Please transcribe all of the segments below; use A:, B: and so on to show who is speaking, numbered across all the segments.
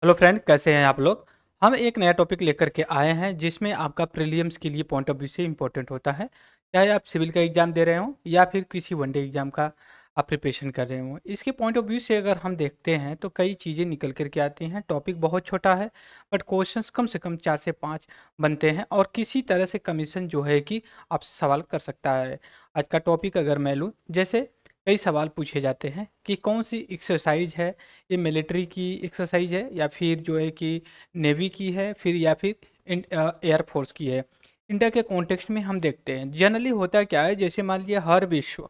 A: Hello friend, कैसे हैं आप लोग। हम एक नया टॉपिक लेकर के आए हैं जिसमें आपका प्रीलिम्स के लिए पॉइंट ऑफ व्यू से इम्पोर्टेंट होता है। चाहे आप सिविल का एग्ज़ाम दे रहे हो या फिर किसी वनडे एग्ज़ाम का आप प्रिपरेशन कर रहे हो, इसके पॉइंट ऑफ व्यू से अगर हम देखते हैं तो कई चीज़ें निकल कर के आती हैं। टॉपिक बहुत छोटा है बट क्वेश्चंस कम से कम 4 से 5 बनते हैं और किसी तरह से कमीशन जो है कि आपसे सवाल कर सकता है। आज का टॉपिक अगर मैं लूँ, जैसे कई सवाल पूछे जाते हैं कि कौन सी एक्सरसाइज है, ये मिलिट्री की एक्सरसाइज है या फिर जो है कि नेवी की है, फिर या फिर एयरफोर्स की है। इंडिया के कॉन्टेक्स्ट में हम देखते हैं जनरली होता क्या है, जैसे मान लीजिए हर विश्व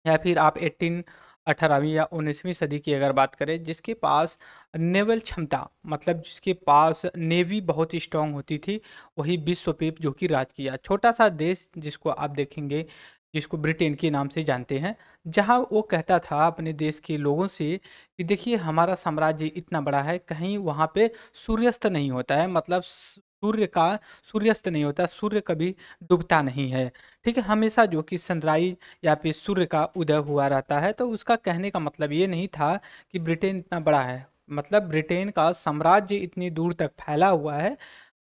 A: या फिर आप 18वीं या 19वीं सदी की अगर बात करें, जिसके पास नेवल क्षमता मतलब जिसके पास नेवी बहुत ही स्ट्रांग होती थी, वही विश्व पे जो कि राज किया। छोटा सा देश जिसको आप देखेंगे, जिसको ब्रिटेन के नाम से जानते हैं, जहां वो कहता था अपने देश के लोगों से कि देखिए हमारा साम्राज्य इतना बड़ा है, कहीं वहां पे सूर्यास्त नहीं होता है, मतलब सूर्यास्त नहीं होता, सूर्य कभी डूबता नहीं है। ठीक है, हमेशा जो कि सनराइज या फिर सूर्य का उदय हुआ रहता है। तो उसका कहने का मतलब ये नहीं था कि ब्रिटेन इतना बड़ा है, मतलब ब्रिटेन का साम्राज्य इतनी दूर तक फैला हुआ है।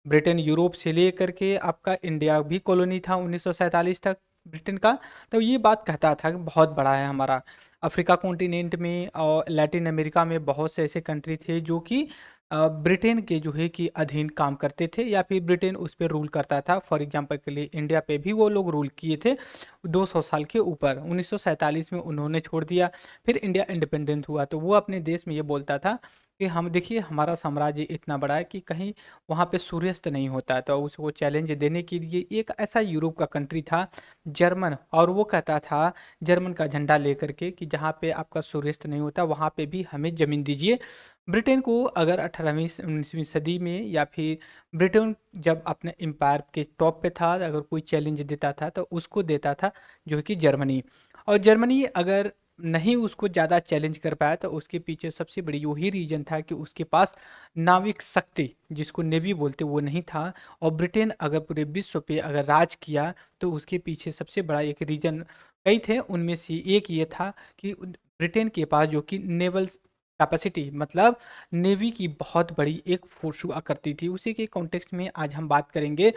A: ब्रिटेन यूरोप से लेकर के आपका इंडिया भी कॉलोनी था 1947 तक ब्रिटेन का। तो ये बात कहता था कि बहुत बड़ा है हमारा। अफ्रीका कॉन्टिनेंट में और लैटिन अमेरिका में बहुत से ऐसे कंट्री थे जो कि ब्रिटेन के जो है कि अधीन काम करते थे या फिर ब्रिटेन उस पर रूल करता था। फॉर एग्जांपल के लिए इंडिया पे भी वो लोग रूल किए थे 200 साल के ऊपर। 1947 में उन्होंने छोड़ दिया, फिर इंडिया इंडिपेंडेंट हुआ। तो वो अपने देश में ये बोलता था कि हम देखिए हमारा साम्राज्य इतना बड़ा है कि कहीं वहाँ पे सूर्यास्त नहीं होता है। तो उसको चैलेंज देने के लिए एक ऐसा यूरोप का कंट्री था जर्मन, और वो कहता था जर्मन का झंडा लेकर के कि जहाँ पे आपका सूर्यास्त नहीं होता वहाँ पे भी हमें ज़मीन दीजिए। ब्रिटेन को अगर 18वीं 19वीं सदी में या फिर ब्रिटेन जब अपने एम्पायर के टॉप पे था, अगर कोई चैलेंज देता था तो उसको देता था जो है कि जर्मनी। और जर्मनी अगर नहीं उसको ज़्यादा चैलेंज कर पाया तो उसके पीछे सबसे बड़ी वही रीजन था कि उसके पास नाविक शक्ति, जिसको नेवी बोलते, वो नहीं था। और ब्रिटेन अगर पूरे विश्व पे अगर राज किया तो उसके पीछे सबसे बड़ा एक रीजन कई थे, उनमें से एक ये था कि ब्रिटेन के पास जो कि नेवल कैपेसिटी मतलब नेवी की बहुत बड़ी एक फोर्स हुआ करती थी। उसी के कॉन्टेक्स्ट में आज हम बात करेंगे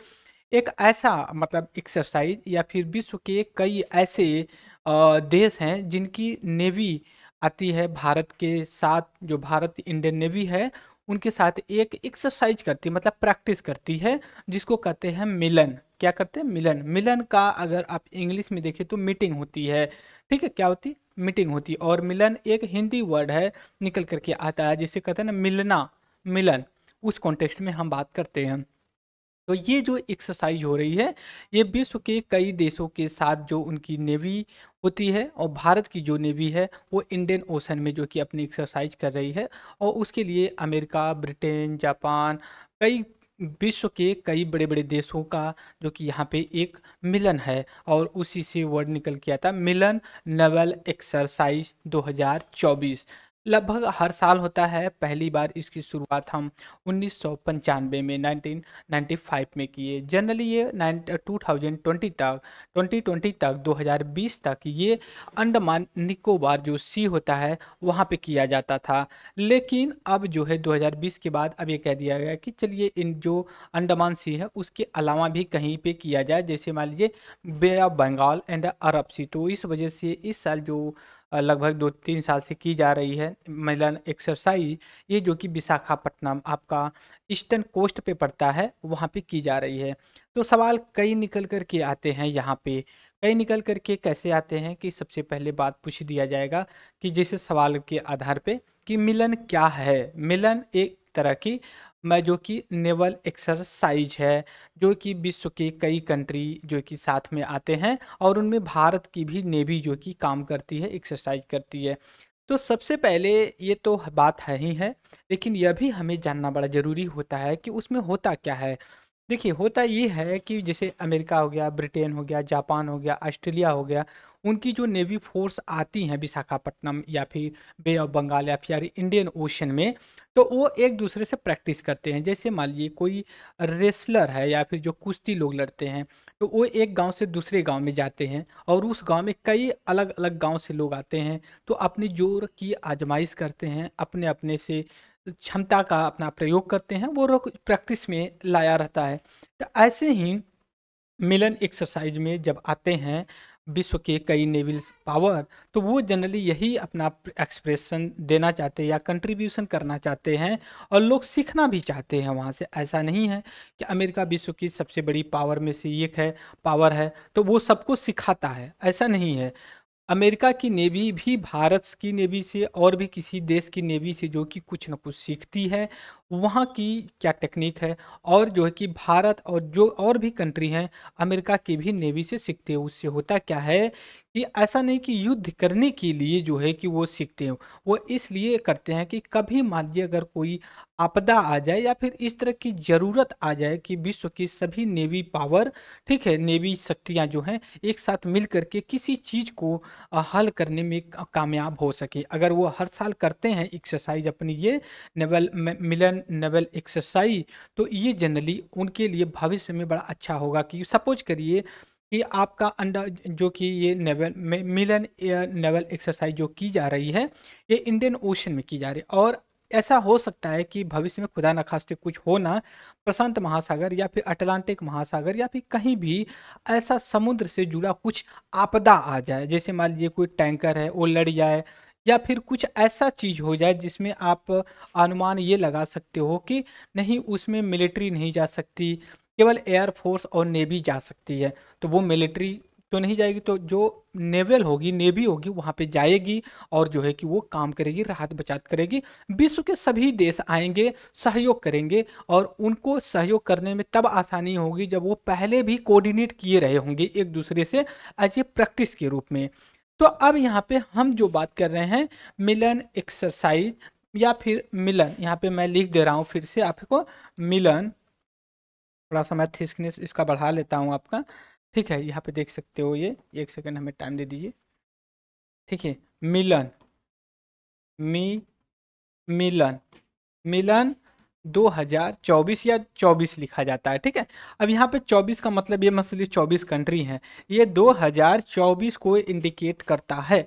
A: एक ऐसा मतलब एक्सरसाइज या फिर विश्व के कई ऐसे देश हैं जिनकी नेवी आती है भारत के साथ। जो भारत इंडियन नेवी है उनके साथ एक एक्सरसाइज करती है, मतलब प्रैक्टिस करती है, जिसको कहते हैं मिलन। क्या करते हैं? मिलन। मिलन का अगर आप इंग्लिश में देखें तो मीटिंग होती है। ठीक है, क्या होती? मीटिंग होती है। और मिलन एक हिंदी वर्ड है, निकल करके आता है, जिसे कहते हैं ना मिलना, मिलन। उस कॉन्टेक्स्ट में हम बात करते हैं। तो ये जो एक्सरसाइज हो रही है, ये विश्व के कई देशों के साथ जो उनकी नेवी होती है, और भारत की जो नेवी है वो इंडियन ओशन में जो कि अपनी एक्सरसाइज कर रही है। और उसके लिए अमेरिका, ब्रिटेन, जापान, कई विश्व के कई बड़े बड़े देशों का जो कि यहाँ पे एक मिलन है। और उसी से वर्ड निकल के आता मिलन नेवल एक्सरसाइज 2024। लगभग हर साल होता है। पहली बार इसकी शुरुआत हम 1995 में 1995 में किए। जनरली ये 2020 तक 2020 तक 2020 तक ये अंडमान निकोबार जो सी होता है वहाँ पे किया जाता था। लेकिन अब जो है 2020 के बाद अब ये कह दिया गया कि चलिए इन जो अंडमान सी है उसके अलावा भी कहीं पे किया जाए, जैसे मान लीजिए बे ऑफ बंगाल एंड अरब सी। तो इस वजह से इस साल जो लगभग 2-3 साल से की जा रही है मिलन एक्सरसाइज, ये जो कि विशाखापट्टनम आपका ईस्टर्न कोस्ट पे पड़ता है वहाँ पे की जा रही है। तो सवाल कई निकल कर के आते हैं यहाँ पे। कई निकल कर के कैसे आते हैं कि सबसे पहले बात पूछ दिया जाएगा कि जैसे सवाल के आधार पे कि मिलन क्या है। मिलन एक तरह की मैं जो कि नेवल एक्सरसाइज है, जो कि विश्व के कई कंट्री जो कि साथ में आते हैं, और उनमें भारत की भी नेवी जो कि काम करती है, एक्सरसाइज करती है। तो सबसे पहले ये तो बात है ही है, लेकिन यह भी हमें जानना बड़ा ज़रूरी होता है कि उसमें होता क्या है। देखिए, होता ये है कि जैसे अमेरिका हो गया, ब्रिटेन हो गया, जापान हो गया, ऑस्ट्रेलिया हो गया, उनकी जो नेवी फ़ोर्स आती हैं विशाखापट्टनम या फिर बे ऑफ बंगाल या फिर इंडियन ओशन में, तो वो एक-दूसरे से प्रैक्टिस करते हैं। जैसे मान लीजिए कोई रेसलर है या फिर जो कुश्ती लोग लड़ते हैं, तो वो एक गाँव से दूसरे गाँव में जाते हैं और उस गाँव में कई अलग-अलग गाँव से लोग आते हैं, तो अपनी ज़ोर की आज़माइश करते हैं, अपने-अपने से क्षमता का अपना प्रयोग करते हैं, वो लोग प्रैक्टिस में लाया रहता है। तो ऐसे ही मिलन एक्सरसाइज में जब आते हैं विश्व के कई नेवल पावर, तो वो जनरली यही अपना एक्सप्रेशन देना चाहते हैं या कंट्रीब्यूशन करना चाहते हैं, और लोग सीखना भी चाहते हैं वहाँ से। ऐसा नहीं है कि अमेरिका विश्व की सबसे बड़ी पावर में से एक है, पावर है, तो वो सबको सिखाता है, ऐसा नहीं है। अमेरिका की नेवी भी भारत की नेवी से और भी किसी देश की नेवी से जो कि कुछ न कुछ सीखती है, वहाँ की क्या टेक्निक है, और जो है कि भारत और जो और भी कंट्री हैं अमेरिका की भी नेवी से सीखते हैं। उससे होता क्या है कि ऐसा नहीं कि युद्ध करने के लिए जो है कि वो सीखते हैं, वो इसलिए करते हैं कि कभी मान लीजिए अगर कोई आपदा आ जाए या फिर इस तरह की ज़रूरत आ जाए कि विश्व की सभी नेवी पावर, ठीक है, नेवी शक्तियाँ जो हैं एक साथ मिल करके किसी चीज़ को हल करने में कामयाब हो सके। अगर वो हर साल करते हैं एक्सरसाइज अपनी ये मिलन नेवल एक्सरसाइज, तो ये जनरली उनके लिए भविष्य में बड़ा अच्छा होगा। कि सपोज करिए कि आपका अंडर जो कि ये मिलन नेवल एक्सरसाइज जो की जा रही है, ये इंडियन ओशन में की जा रही है, और ऐसा हो सकता है कि भविष्य में खुदा न खास्ते कुछ हो ना, प्रशांत महासागर या फिर अटलांटिक महासागर या फिर कहीं भी ऐसा समुद्र से जुड़ा कुछ आपदा आ जाए, जैसे मान लीजिए कोई टैंकर है वो लड़ जाए, या फिर कुछ ऐसा चीज हो जाए जिसमें आप अनुमान ये लगा सकते हो कि नहीं उसमें मिलिट्री नहीं जा सकती, केवल एयरफोर्स और नेवी जा सकती है। तो वो मिलिट्री तो नहीं जाएगी, तो जो नेवल होगी, नेवी होगी, वहाँ पे जाएगी और जो है कि वो काम करेगी, राहत बचात करेगी। विश्व के सभी देश आएंगे, सहयोग करेंगे, और उनको सहयोग करने में तब आसानी होगी जब वो पहले भी कोऑर्डिनेट किए रहे होंगे एक दूसरे से एज ए प्रैक्टिस के रूप में। तो अब यहाँ पे हम जो बात कर रहे हैं मिलन एक्सरसाइज या फिर मिलन, यहाँ पे मैं लिख दे रहा हूँ फिर से आपको मिलन, थोड़ा सा मैं थिकनेस इसका बढ़ा लेता हूँ आपका, ठीक है। यहाँ पे देख सकते हो, ये एक सेकंड हमें टाइम दे दीजिए, ठीक है। मिलन, मी मिलन, मिलन 2024 या 24 लिखा जाता है, ठीक है। अब यहाँ पे 24 का मतलब ये मसली 24 कंट्री हैं, ये 2024 को इंडिकेट करता है,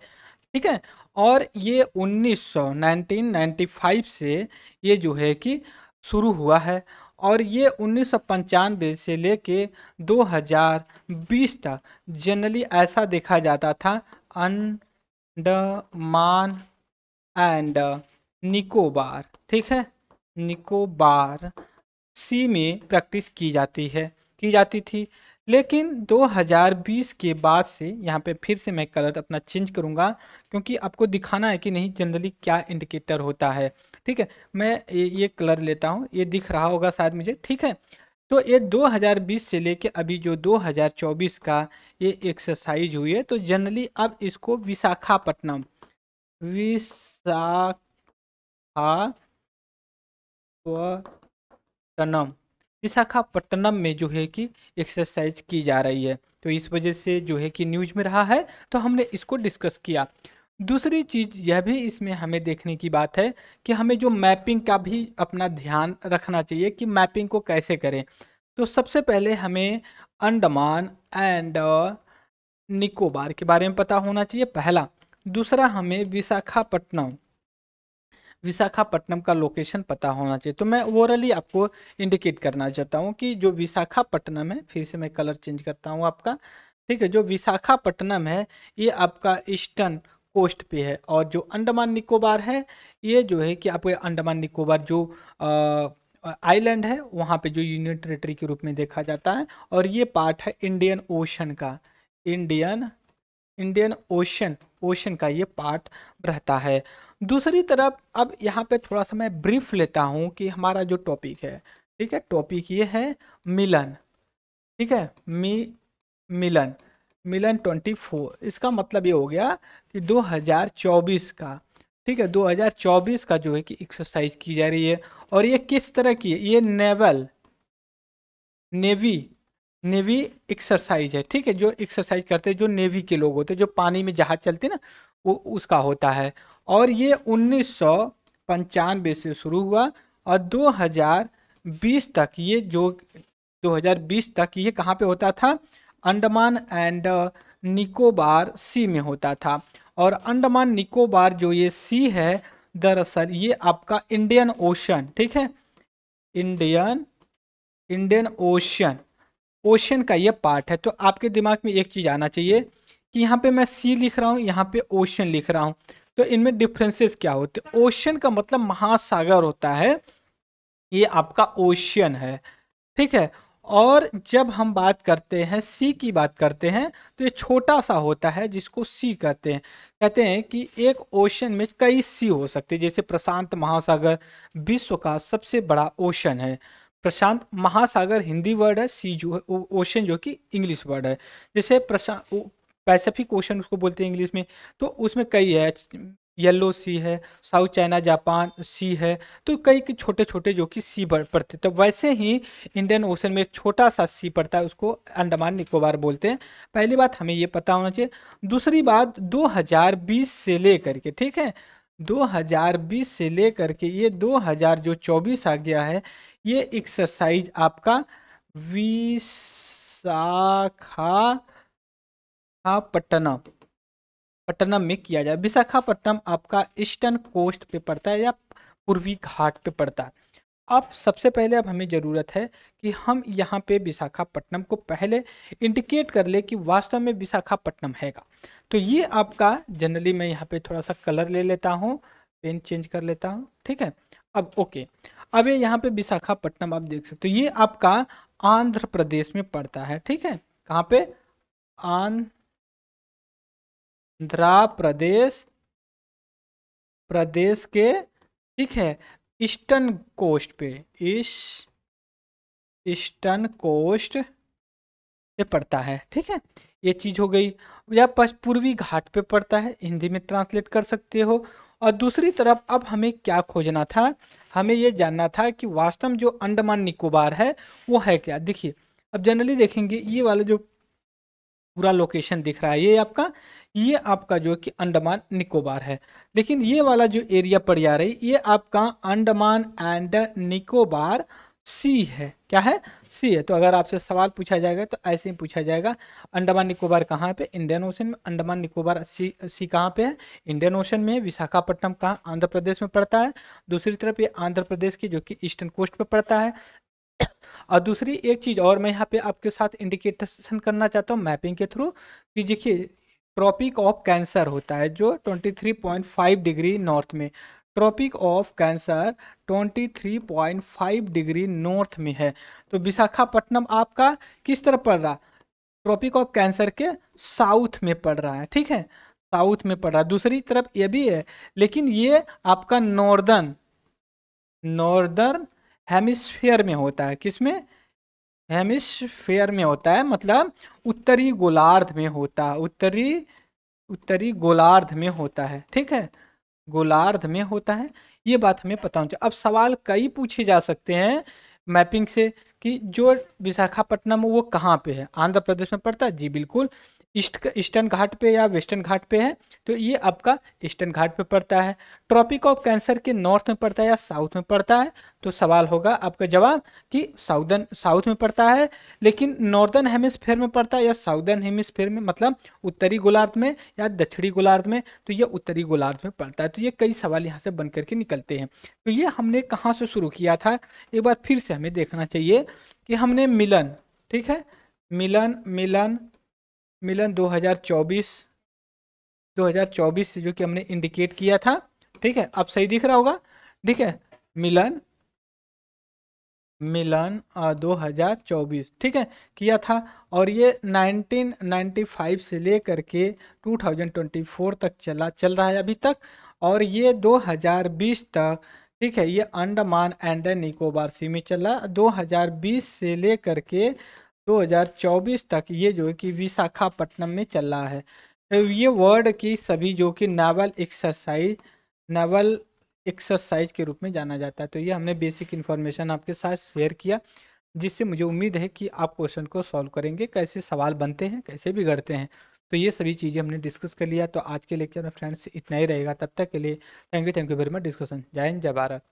A: ठीक है। और ये 1995 से ये जो है कि शुरू हुआ है, और ये 1995 से लेके 2020 तक जनरली ऐसा देखा जाता था अंडमान एंड निकोबार, ठीक है, निकोबार सी में प्रैक्टिस की जाती है, की जाती थी। लेकिन 2020 के बाद से यहाँ पे फिर से मैं कलर अपना चेंज करूँगा, क्योंकि आपको दिखाना है कि नहीं जनरली क्या इंडिकेटर होता है, ठीक है। मैं ये कलर लेता हूँ, ये दिख रहा होगा शायद मुझे, ठीक है। तो ये 2020 से लेके अभी जो 2024 का ये एक्सरसाइज हुई है, तो जनरली अब इसको विशाखापट्टनम, विशाखापट्टनम, विशाखापट्टनम में जो है कि एक्सरसाइज की जा रही है। तो इस वजह से जो है कि न्यूज में रहा है, तो हमने इसको डिस्कस किया। दूसरी चीज यह भी इसमें हमें देखने की बात है कि हमें जो मैपिंग का भी अपना ध्यान रखना चाहिए कि मैपिंग को कैसे करें। तो सबसे पहले हमें अंडमान एंड निकोबार के बारे में पता होना चाहिए, पहला। दूसरा, हमें विशाखापट्टनम, विशाखापट्टनम का लोकेशन पता होना चाहिए। तो मैं ओवरऑली आपको इंडिकेट करना चाहता हूँ कि जो विशाखापट्टनम है, फिर से मैं कलर चेंज करता हूँ आपका, ठीक है। जो विशाखापट्टनम है ये आपका ईस्टर्न कोस्ट पे है, और जो अंडमान निकोबार है ये जो है कि आपको अंडमान निकोबार जो आइलैंड है वहाँ पे जो यूनियन टेरिटरी के रूप में देखा जाता है, और ये पार्ट है इंडियन ओशन का, इंडियन इंडियन ओशन का ये पार्ट रहता है। दूसरी तरफ अब यहाँ पे थोड़ा सा मैं ब्रीफ लेता हूँ कि हमारा जो टॉपिक है, ठीक है, टॉपिक ये है मिलन, ठीक है, मिलन, मिलन 24। इसका मतलब ये हो गया कि 2024 का, ठीक है, 2024 का जो है कि एक्सरसाइज की जा रही है। और ये किस तरह की है, ये नेवी नेवी एक्सरसाइज है, ठीक है। जो एक्सरसाइज करते हैं जो नेवी के लोग होते हैं, जो पानी में जहाज चलते हैं ना, वो उसका होता है। और ये 1995 से शुरू हुआ, और 2020 तक ये जो 2020 तक ये कहाँ पे होता था, अंडमान एंड निकोबार सी में होता था। और अंडमान निकोबार जो ये सी है, दरअसल ये आपका इंडियन ओशन, ठीक है, इंडियन ओशन, ओशन का ये पार्ट है। तो आपके दिमाग में एक चीज आना चाहिए कि यहाँ पे मैं सी लिख रहा हूँ, यहाँ पे ओशन लिख रहा हूँ, तो इनमें डिफरेंसेस क्या होते हैं। ओशन का मतलब महासागर होता है, ये आपका ओशियन है, ठीक है। और जब हम बात करते हैं सी की बात करते हैं तो ये छोटा सा होता है जिसको सी कहते हैं। कहते हैं कि एक ओशन में कई सी हो सकते हैं, जैसे प्रशांत महासागर विश्व का सबसे बड़ा ओशन है। प्रशांत महासागर हिंदी वर्ड है, सी जो है ओशन जो कि इंग्लिश वर्ड है। जैसे प्रशांत पैसिफिक ओशन उसको बोलते हैं इंग्लिश में, तो उसमें कई है, येलो सी है, साउथ चाइना जापान सी है, तो कई के छोटे छोटे जो कि सी पड़ते। तो वैसे ही इंडियन ओशन में एक छोटा सा सी पड़ता है, उसको अंडमान निकोबार बोलते हैं। पहली बात हमें ये पता होना चाहिए। दूसरी बात 2020 से लेकर के, ठीक है, 2020 से लेकर के ये 2000 जो 24 आ गया है, ये एक्सरसाइज आपका विशाखापट्टनम पट्टनम में किया जाए। विशाखापट्टनम आपका ईस्टर्न कोस्ट पे पड़ता है या पूर्वी घाट पे पड़ता है। अब सबसे पहले अब हमें ज़रूरत है कि हम यहाँ पे विशाखापट्टनम को पहले इंडिकेट कर ले कि वास्तव में विशाखापट्टनम हैगा। तो ये आपका जनरली मैं यहाँ पे थोड़ा सा कलर ले लेता हूँ, पेन चेंज कर लेता हूँ, ठीक है। अब ओके, अब ये यहाँ पे विशाखापट्टनम आप देख सकते हो, ये आपका आंध्र प्रदेश में पड़ता है, ठीक है। कहाँ पे? आंध्र प्रदेश के, ठीक है, ईस्टर्न कोस्ट पे, ईस्टर्न कोस्ट पे पड़ता है, ठीक है। ये चीज हो गई। या पूर्वी घाट पे पड़ता है, हिंदी में ट्रांसलेट कर सकते हो। और दूसरी तरफ अब हमें क्या खोजना था, हमें ये जानना था कि वास्तव में जो अंडमान निकोबार है वो है क्या। देखिए अब जनरली देखेंगे ये वाला जो पूरा लोकेशन दिख रहा है, ये आपका जो कि अंडमान निकोबार है। लेकिन ये वाला जो एरिया पड़ जा रही, ये आपका अंडमान एंड निकोबार सी है। क्या है? सी है। तो अगर आपसे सवाल पूछा जाएगा तो ऐसे ही पूछा जाएगा, अंडमान निकोबार कहाँ पे? इंडियन ओशन में। अंडमान निकोबार सी कहाँ पे है? इंडियन ओशन में है। विशाखापट्टनम कहाँ? आंध्र प्रदेश में पड़ता है। दूसरी तरफ ये आंध्र प्रदेश की जो कि ईस्टर्न कोस्ट पे पड़ता है। और दूसरी एक चीज और मैं यहाँ पे आपके साथ इंडिकेशन करना चाहता हूँ मैपिंग के थ्रू, कि देखिए ट्रॉपिक ऑफ कैंसर होता है जो 23.5 डिग्री नॉर्थ में, Tropic of Cancer 23.5 degree north में है। तो विशाखापट्टनम आपका किस तरफ पड़ रहा? ट्रॉपिक ऑफ कैंसर के साउथ में पड़ रहा है, ठीक है, साउथ में पड़ रहा है। दूसरी तरफ ये भी है, लेकिन ये आपका नॉर्दर्न हेमिस्फीयर में होता है। किसमें? हेमिस्फीयर में होता है, मतलब उत्तरी गोलार्ध में होता है, उत्तरी गोलार्ध में होता है, ठीक है, गोलार्ध में होता है। ये बात हमें पता होनी चाहिए। अब सवाल कई पूछे जा सकते हैं मैपिंग से कि जो विशाखापट्टनम वो कहाँ पे है? आंध्र प्रदेश में पड़ता है? जी बिल्कुल। ईस्टर्न घाट पे या वेस्टर्न घाट पे है? तो ये आपका ईस्टर्न घाट पे पड़ता है। ट्रॉपिक ऑफ कैंसर के नॉर्थ में पड़ता है या साउथ में पड़ता है? तो सवाल होगा आपका जवाब कि साउथ में पड़ता है। लेकिन नॉर्दर्न हेमिस्फीयर में पड़ता है या साउदर्न हेमिस्फीयर में, मतलब उत्तरी गोलार्ध में या दक्षिणी गोलार्ध में? तो ये उत्तरी गोलार्ध में पड़ता है। तो ये कई सवाल यहाँ से बन करके निकलते हैं। तो ये हमने कहाँ से शुरू किया था, एक बार फिर से हमें देखना चाहिए कि हमने मिलन, ठीक है, मिलन 2024 से जो कि हमने इंडिकेट किया था, ठीक है, अब सही दिख रहा होगा, ठीक है, मिलन 2024, ठीक है, किया था। और ये 1995 से लेकर के 2024 तक चल रहा है अभी तक। और ये 2020 तक, ठीक है, ये अंडमान एंड निकोबार सी में चला। 2020 से लेकर के 2024 तक ये जो है कि विशाखापट्टनम में चल रहा है। तो ये वर्ड की सभी जो कि नावल एक्सरसाइज के रूप में जाना जाता है। तो ये हमने बेसिक इन्फॉर्मेशन आपके साथ शेयर किया, जिससे मुझे उम्मीद है कि आप क्वेश्चन को सॉल्व करेंगे, कैसे सवाल बनते हैं, कैसे बिगड़ते हैं। तो ये सभी चीज़ें हमने डिस्कस कर लिया। तो आज के लेक्चर में फ्रेंड्स इतना ही रहेगा। तब तक के लिए thank you very much. Discussion. जय हिंद, जय भारत।